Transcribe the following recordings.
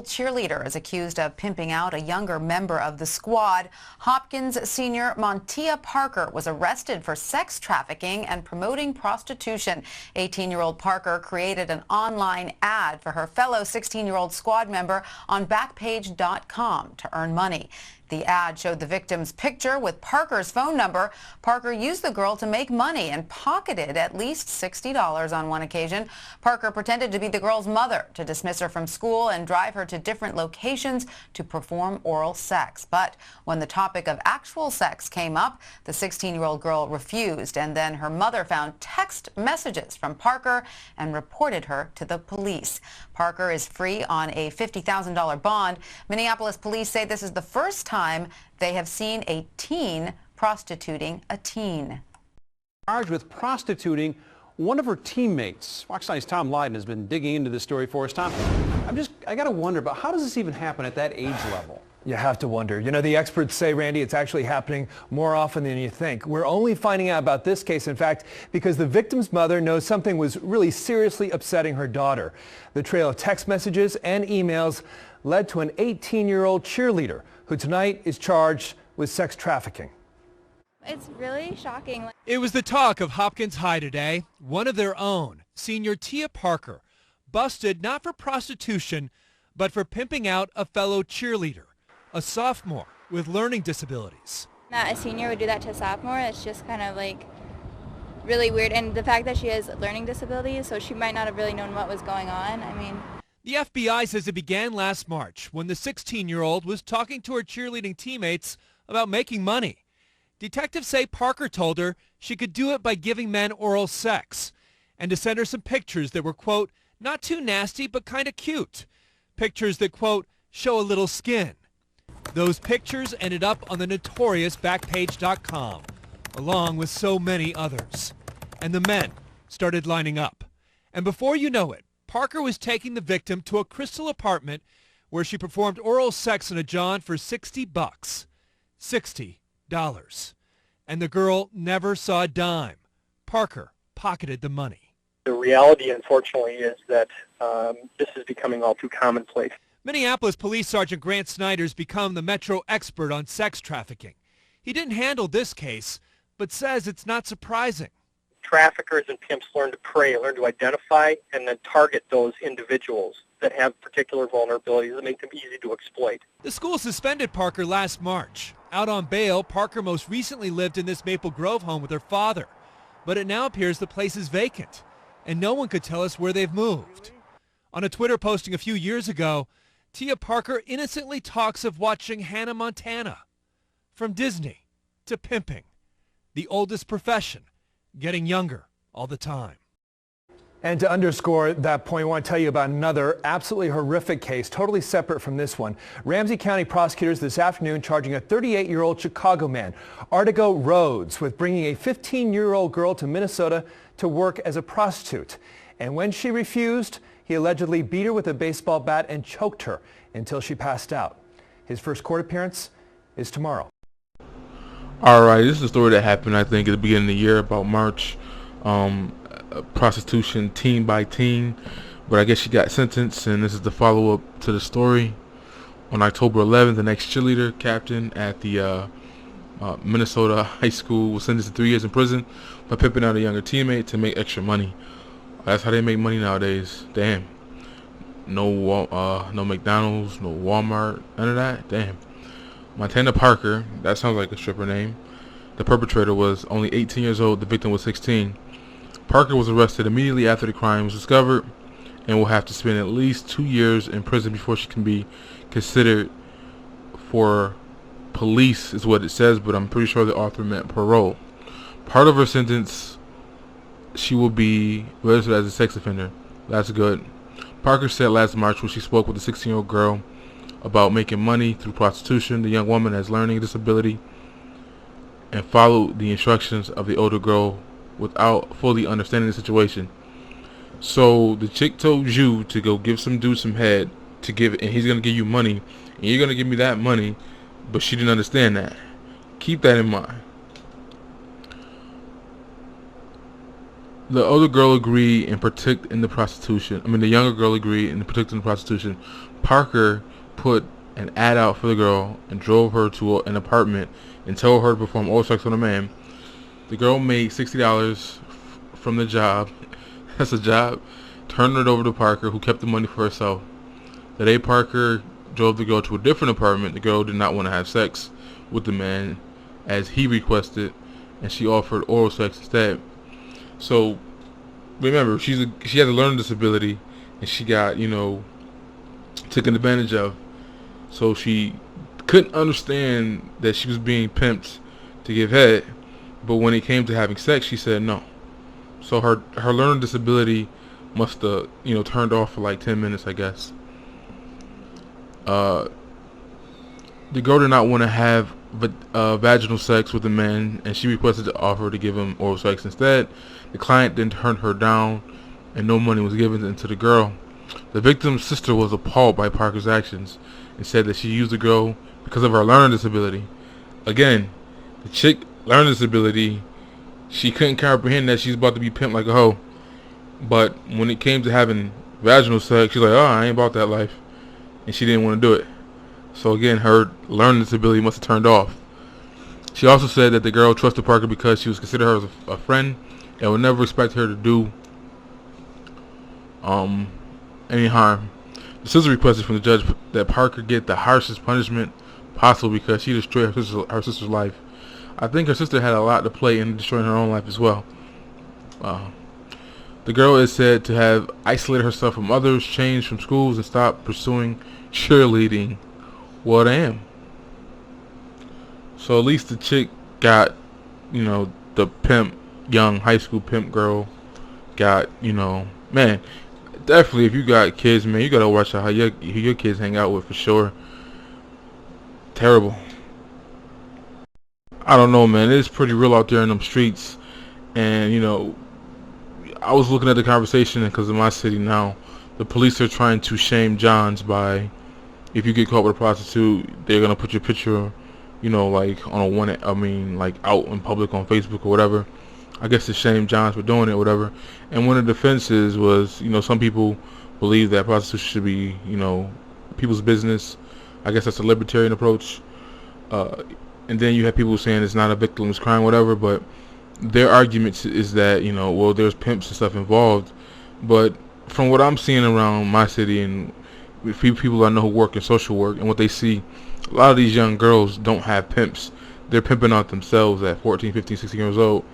Cheerleader is accused of pimping out a younger member of the squad. Hopkins senior Montia Parker was arrested for sex trafficking and promoting prostitution. 18-year-old Parker created an online ad for her fellow 16-year-old squad member on Backpage.com to earn money. The ad showed the victim's picture with Parker's phone number. Parker used the girl to make money and pocketed at least $60 on one occasion. Parker pretended to be the girl's mother to dismiss her from school and drive her to different locations to perform oral sex. But when the topic of actual sex came up, the 16-year-old girl refused, and then her mother found text messages from Parker and reported her to the police. Parker is free on a $50,000 bond. Minneapolis police say this is the first time they have seen a teen prostituting a teen. Charged with prostituting one of her teammates. Fox 9's Tom Lydon has been digging into this story for us. Tom, I got to wonder about how does this even happen at that age level? You have to wonder. You know, the experts say, Randy, it's actually happening more often than you think. We're only finding out about this case, in fact, because the victim's mother knows something was really seriously upsetting her daughter. The trail of text messages and emails led to an 18-year-old cheerleader who tonight is charged with sex trafficking. It's really shocking. It was the talk of Hopkins High today. One of their own, senior Tia Parker, busted not for prostitution, but for pimping out a fellow cheerleader, a sophomore with learning disabilities. That a senior would do that to a sophomore, it's just kind of like really weird. And the fact that she has learning disabilities, so she might not have really known what was going on. I mean, the FBI says it began last March when the 16-year-old was talking to her cheerleading teammates about making money. Detectives say Parker told her she could do it by giving men oral sex and to send her some pictures that were, quote, not too nasty but kind of cute. Pictures that, quote, show a little skin. Those pictures ended up on the notorious Backpage.com, along with so many others. And the men started lining up. And before you know it, Parker was taking the victim to a Crystal apartment where she performed oral sex on a John for $60. $60. And the girl never saw a dime. Parker pocketed the money. The reality, unfortunately, is that this is becoming all too commonplace. Minneapolis Police Sergeant Grant Snyder's become the Metro expert on sex trafficking. He didn't handle this case, but says it's not surprising. Traffickers and pimps learn to prey, learn to identify, and then target those individuals that have particular vulnerabilities that make them easy to exploit. The school suspended Parker last March. Out on bail, Parker most recently lived in this Maple Grove home with her father. But it now appears the place is vacant, and no one could tell us where they've moved. On a Twitter posting a few years ago, Tia Parker innocently talks of watching Hannah Montana. From Disney to pimping, the oldest profession, getting younger all the time. And to underscore that point, I want to tell you about another absolutely horrific case, totally separate from this one. Ramsey County prosecutors this afternoon charging a 38-year-old Chicago man, Artigo Rhodes, with bringing a 15-year-old girl to Minnesota to work as a prostitute. And when she refused, he allegedly beat her with a baseball bat and choked her until she passed out. His first court appearance is tomorrow. All right, this is a story that happened, I think, at the beginning of the year, about March. Prostitution teen by teen, but I guess she got sentenced, and this is the follow-up to the story. On October 11th, the next cheerleader captain at the Minnesota high school was sentenced to 3 years in prison for pimping out a younger teammate to make extra money. That's how they make money nowadays. Damn. No McDonald's, no Walmart, none of that. Damn. Montana Parker, that sounds like a stripper name. The perpetrator was only 18 years old. The victim was 16. Parker was arrested immediately after the crime was discovered and will have to spend at least 2 years in prison before she can be considered for police, is what it says, but I'm pretty sure the author meant parole. Part of her sentence, she will be registered as a sex offender. That's good. Parker said last March when she spoke with a 16-year-old girl about making money through prostitution. The young woman has learning disability and followed the instructions of the older girl without fully understanding the situation. So the chick told you to go give some dude some head to give, and he's gonna give you money, and you're gonna give me that money, but she didn't understand that. Keep that in mind. The older girl agreed and partook in the prostitution. I mean, the younger girl agreed and partook in the prostitution. Parker put an ad out for the girl and drove her to an apartment and told her to perform oral sex on a man. The girl made $60 from the job. That's a job. Turned it over to Parker, who kept the money for herself. The day Parker drove the girl to a different apartment, the girl did not want to have sex with the man as he requested, and she offered oral sex instead. So remember, she has a learning disability, and she got, taken advantage of. So she couldn't understand that she was being pimped to give head, but when it came to having sex, she said no. So her learning disability must have turned off for like 10 minutes, I guess. The girl did not want to have vaginal sex with the man, and she requested to offer to give him oral sex instead. The client then turned her down, and no money was given to the girl. The victim's sister was appalled by Parker's actions and said that she used the girl because of her learning disability. Again, the chick learning disability, she couldn't comprehend that she's about to be pimped like a hoe. But when it came to having vaginal sex, she's like, oh, I ain't about that life. And she didn't want to do it. So again, her learning disability must have turned off. She also said that the girl trusted Parker because she was considered her as a friend and would never expect her to do any harm. The sister requested from the judge that Parker get the harshest punishment possible because she destroyed her sister's life. I think her sister had a lot to play in destroying her own life as well. The girl is said to have isolated herself from others, changed from schools, and stopped pursuing cheerleading. Well, damn. So at least the chick got, the pimp, young high school pimp girl got, man, definitely if you got kids, man, you gotta watch out who your kids hang out with for sure. Terrible. I don't know, man. It's pretty real out there in them streets. And, I was looking at the conversation because in my city now, the police are trying to shame Johns by, if you get caught with a prostitute, they're going to put your picture, like on like out in public on Facebook or whatever. I guess to shame Johns for doing it or whatever. And one of the defenses was, some people believe that prostitution should be, people's business. I guess that's a libertarian approach. And then you have people saying it's not a victimless crime, whatever, but their argument is that, well, there's pimps and stuff involved. But from what I'm seeing around my city and with people I know who work in social work and what they see, a lot of these young girls don't have pimps. They're pimping out themselves at 14, 15, 16 years old.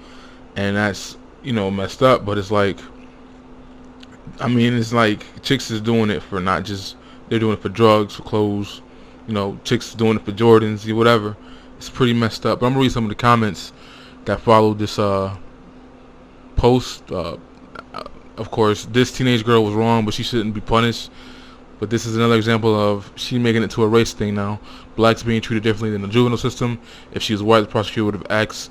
And that's, messed up. But it's like, it's like chicks is doing it for not just, they're doing it for drugs, for clothes. Chicks is doing it for Jordans, whatever. It's pretty messed up. But I'm going to read some of the comments that followed this post. Of course, this teenage girl was wrong, but she shouldn't be punished. But this is another example of she making it to a race thing now. Blacks being treated differently than the juvenile system. If she was white, the prosecutor would have asked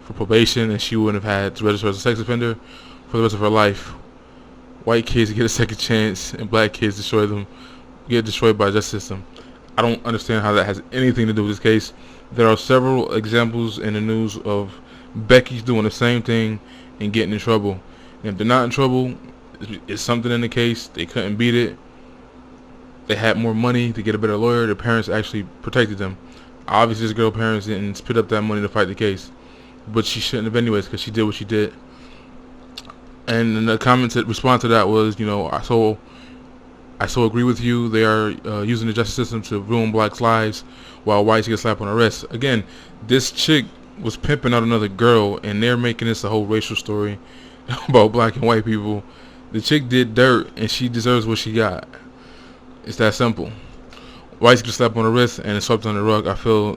for probation, and she wouldn't have had to register as a sex offender for the rest of her life. White kids get a second chance, and black kids get destroyed by the justice system. I don't understand how that has anything to do with this case. There are several examples in the news of Becky's doing the same thing and getting in trouble. And if they're not in trouble, it's something in the case. They couldn't beat it. They had more money to get a better lawyer. Their parents actually protected them. Obviously, this girl's parents didn't spit up that money to fight the case. But she shouldn't have anyways because she did what she did. And the comments that response to that was, I so agree with you. They are using the justice system to ruin blacks' lives while whites get slapped on the wrist. Again, this chick was pimping out another girl, and they're making this a whole racial story about black and white people. The chick did dirt, and she deserves what she got. It's that simple. Whites get slapped on the wrist and it's swept on the rug. I feel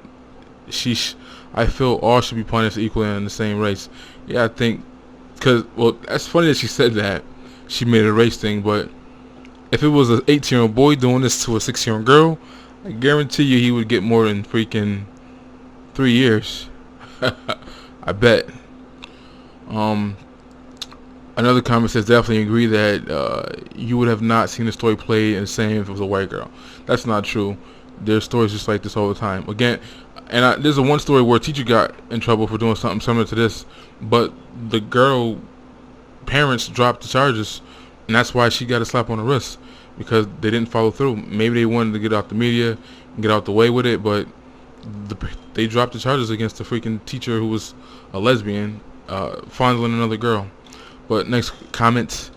all should be punished equally in the same race. Yeah, I think, that's funny that she said that. She made it a race thing, but if it was an 18-year-old boy doing this to a 16-year-old girl, I guarantee you he would get more than freaking 3 years. I bet. Another comment says, definitely agree that you would have not seen the story played in the same if it was a white girl. That's not true. There's stories just like this all the time. Again, and there's one story where a teacher got in trouble for doing something similar to this, but the girl parents dropped the charges, and that's why she got a slap on the wrist, because they didn't follow through. Maybe they wanted to get out the media and get out the way with it, but they dropped the charges against the freaking teacher who was a lesbian, fondling another girl. But next comments.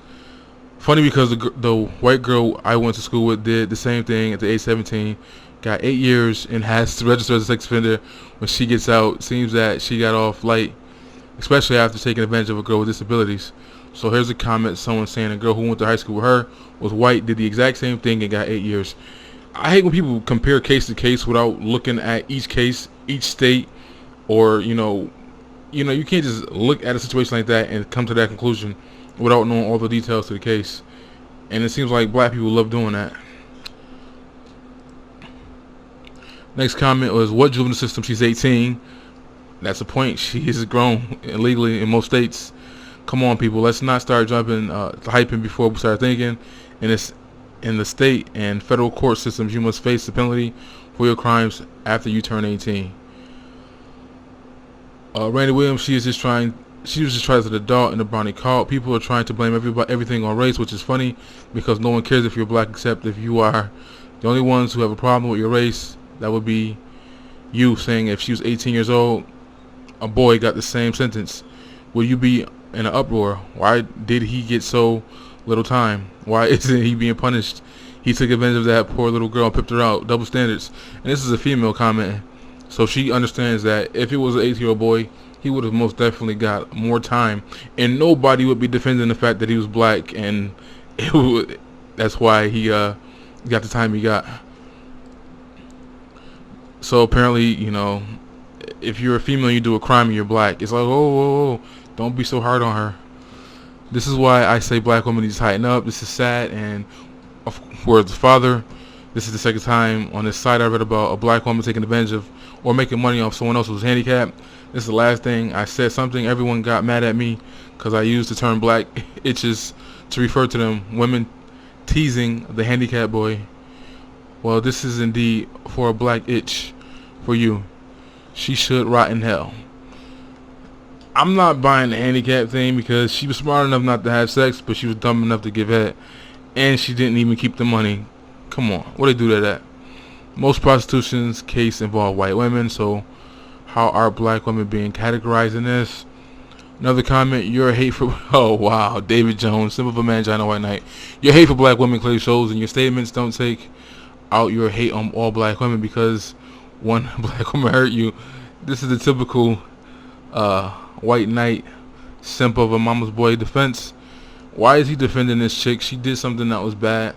Funny because the white girl I went to school with did the same thing at the age 17, got 8 years, and has to register as a sex offender when she gets out. Seems that she got off light, especially after taking advantage of a girl with disabilities. So here's a comment, someone saying a girl who went to high school with her was white, did the exact same thing, and got 8 years. I hate when people compare case to case without looking at each case, each state, or you can't just look at a situation like that and come to that conclusion without knowing all the details to the case. And it seems like black people love doing that. Next comment was, what juvenile system? She's 18. That's the point. She is grown illegally in most states. Come on, people. Let's not start jumping, hyping before we start thinking. In the state and federal court systems, you must face the penalty for your crimes after you turn 18. Randy Williams, she was just trying as an adult in the Brownie cult. People are trying to blame everything on race, which is funny because no one cares if you're black except if you are. The only ones who have a problem with your race, that would be you, saying if she was 18 years old, a boy got the same sentence. Will you be in an uproar? Why did he get so little time? Why isn't he being punished? He took advantage of that poor little girl and pimped her out. Double standards. And this is a female comment, so she understands that if it was an 18-year-old boy, he would have most definitely got more time, and nobody would be defending the fact that he was black, and that's why he got the time he got. So apparently, if you're a female and you do a crime and you're black, it's like, whoa, don't be so hard on her. This is why I say black women need to tighten up. This is sad, and for the father, this is the second time on this site I read about a black woman taking advantage of or making money off someone else who's handicapped. This is the last thing. I said something, everyone got mad at me because I used the term black itches to refer to them, women teasing the handicapped boy. Well, this is indeed for a black itch for you. She should rot in hell. I'm not buying the handicap thing because she was smart enough not to have sex, but she was dumb enough to give head, and she didn't even keep the money. Come on, what do they do to that? Most prostitution's case involve white women, so how are black women being categorized in this? Another comment, your hate for, oh wow, David Jones, Simple for Mangina White Knight. Your hate for black women clearly shows in your statements. Don't take out your hate on all black women because one black woman hurt you. This is the typical white knight, simp of a mama's boy defense. Why is he defending this chick? She did something that was bad,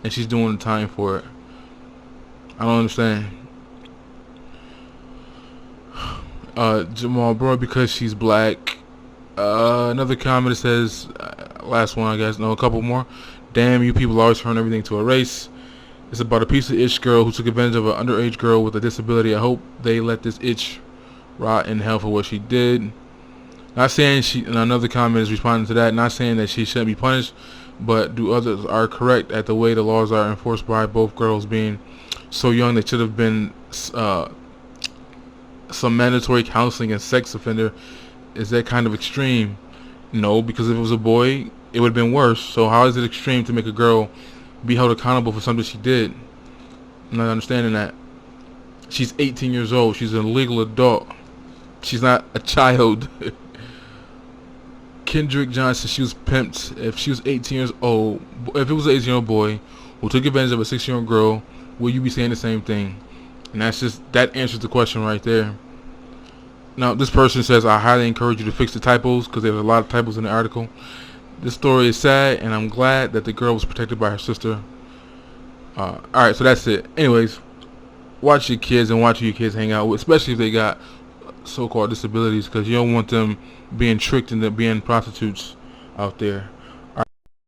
and she's doing the time for it. I don't understand. Jamal Bro, because she's black. Another comment says, last one I guess, no, a couple more. Damn, you people always turn everything to a race. It's about a piece of itch girl who took advantage of an underage girl with a disability. I hope they let this itch rot in hell for what she did. Not saying she, and another comment is responding to that, not saying that she shouldn't be punished, but do others are correct at the way the laws are enforced by both girls being so young? They should have been some mandatory counseling and sex offender. Is that kind of extreme? No, because if it was a boy, it would have been worse. So how is it extreme to make a girl be held accountable for something she did? I'm not understanding that. She's 18 years old. She's a legal adult. She's not a child. Kendrick Johnson, she was pimped. If she was 18 years old, if it was an 18-year-old boy who took advantage of a 6-year-old girl, will you be saying the same thing? And that answers the question right there. Now, this person says, I highly encourage you to fix the typos because there's a lot of typos in the article. This story is sad, and I'm glad that the girl was protected by her sister. Alright, so that's it. Anyways, watch your kids and watch who your kids hang out with, especially if they got so-called disabilities, because you don't want them being tricked into being prostitutes out there.